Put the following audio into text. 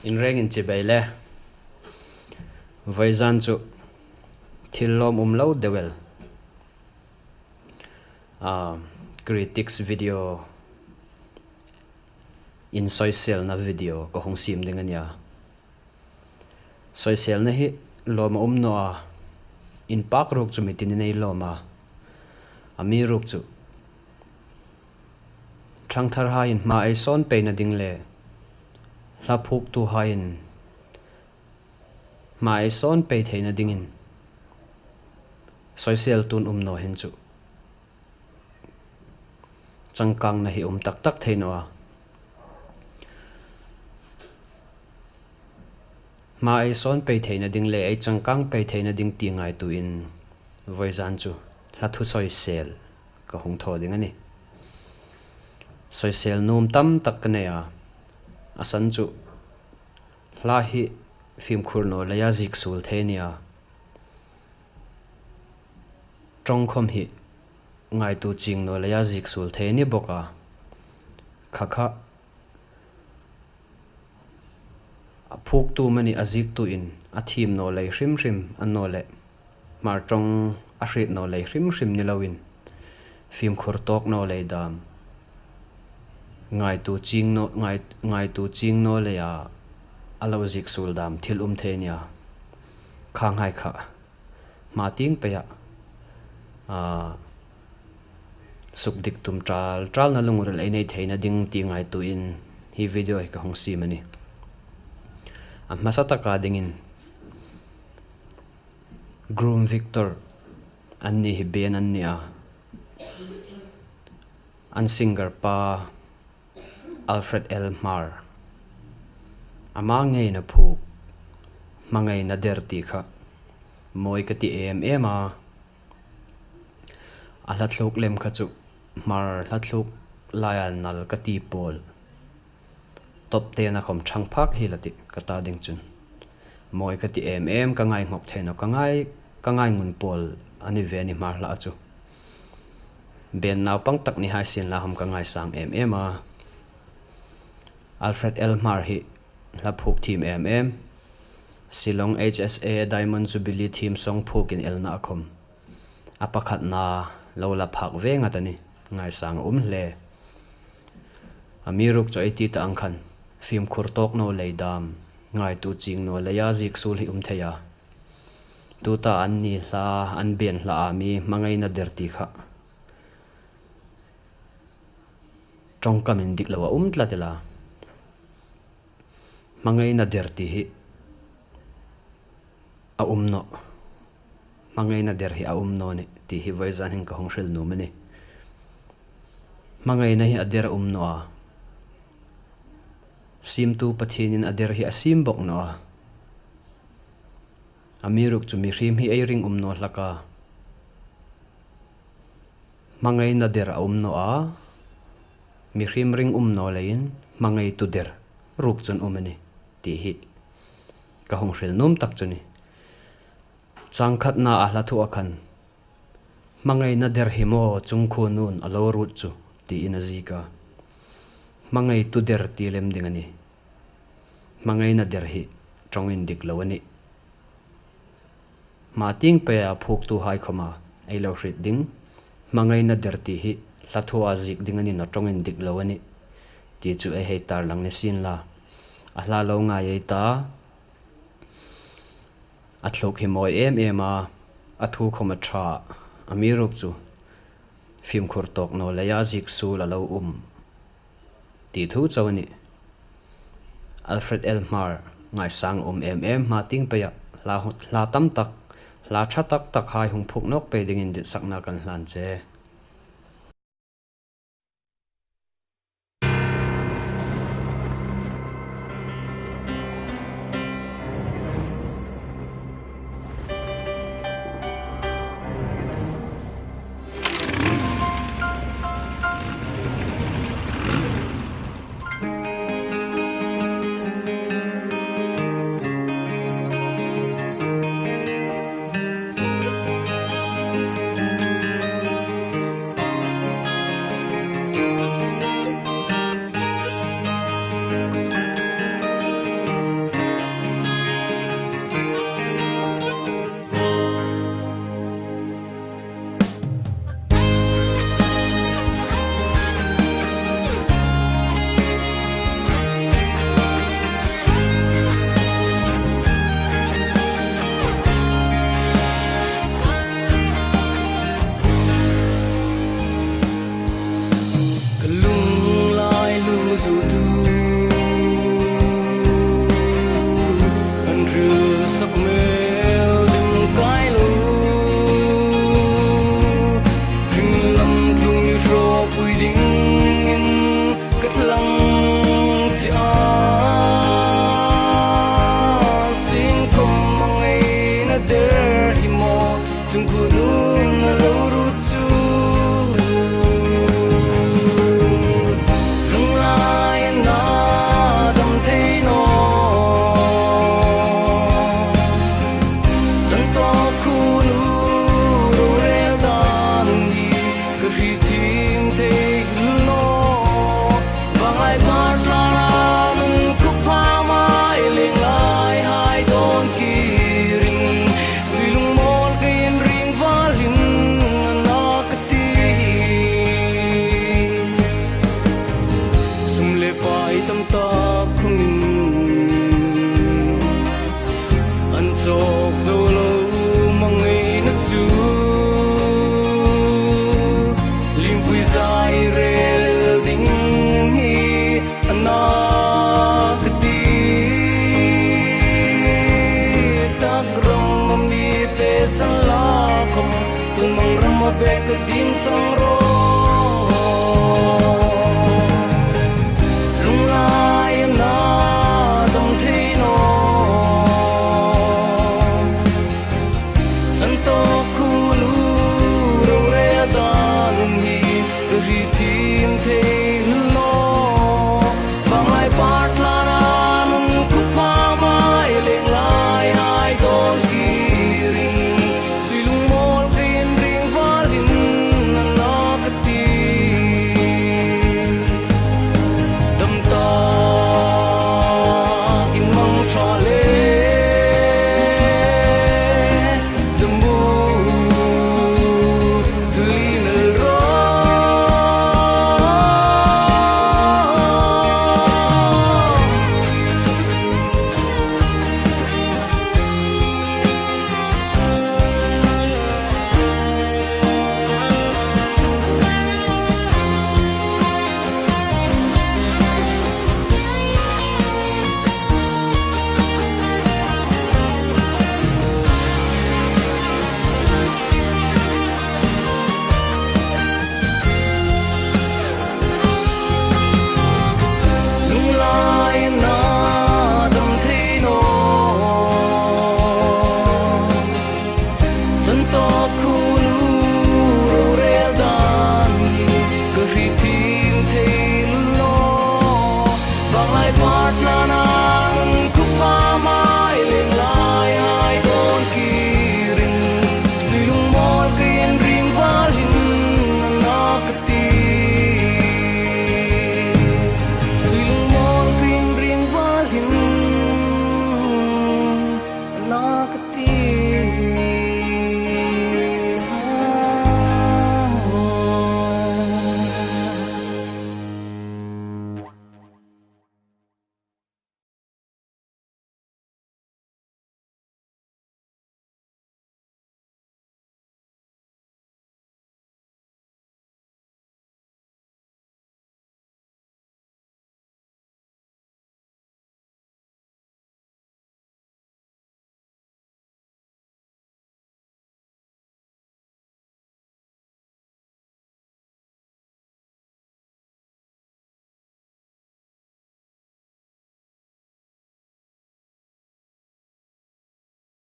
in reng in chi bai le vaizan chu thillom lo dewel critics video in social na video ko hong sim ding ania social na hi loma no a in pak ruk chu mitin nei loma ami ruk chu thang thar ha in ma ai son pe na ding le la phuk tu ha in ma ai son pe theina ding in social tun no hin chu changkang na hi tak tak theino a ma ai son pe theina ding le ai changkang pe theina ding ti ngai tu in voizan chu la thu social ka hong tho ding ani social num tam tak ne a asan chu la hi film khurno la ya zik sul thenia trong khom hi ngai tu ching no la ya zik sul theni boka khakha phuk tu mani azik tu in athim no lei hrim hrim an no le mar trong a hrit no lei hrim hrim ni lawin film khur tok no lei dam ngai tu ching no le ya alo zik sul dam thil thenia khang hai kha ma ting pe ya suk dik tum tral na lungur le nei theina ding ti ngai tu in hi video ka hong si mani masata ka dingin groom Victor anni hi ben anni a an singer pa Alfred Elmar ama ngei na phu mangai na derti kha moi ka ti em a alathluk lem kha chu mar lathluk layal nal ka ti pol top te na khom thang phak hi lati ka ta ding chun moi ka ti em ka ngai ngok theino ka ngai ngun pol ani ve ni mar la chu ben naw pang tak ni hai sin la hom ka ngai sang em a Alfred Elmar hi la phuk team Silong HSA Diamond Jubilee team song phuk in elna khom apakhat na lo la phak ve nga tani ngai sang hle amiruk choi ti ta angkhan film khurtok no leidam ngai tu ching no leya zik sul hi theya tu ta an ni hla an ben hla ami mangai na derti kha trong kamin dik lawa tla tela mangai na derti hi a no mangai na der hi a no ni ti hi vaizan hin ka hong hril nu mani mangai na hi ader no a sim tu pathinin ader hi asim bok no a amiruk chu mi hrim hi ei ring no hlaka mangai na der a no a mi hrim ring no lein mangai tu der ruk chun umani ti hi ka hong hril num tak chuni changkhat na a hla thu akhan mangai na der hi mo chung khu nun alo rut chu ti in azika mangai tu der ti lem dingani mangai na der hi chongin dik lawani ma ting pe a phuk tu hai khoma ei lo hrit ding mangai na der ti hi lathua zik dingani na chongin dik lawani ti chu e hei tar lang ne sin la a hla lo nga ye ta athlok hi moi em a athu khoma tha amiruk chu film khur tok no leya zik su la lo ti thu chawani Alfred Elmar ngai sang em ma ting pe ya la tam tak la tha tak hai hung phuk nok pe ding in dit sakna kan hlan che về cái tin song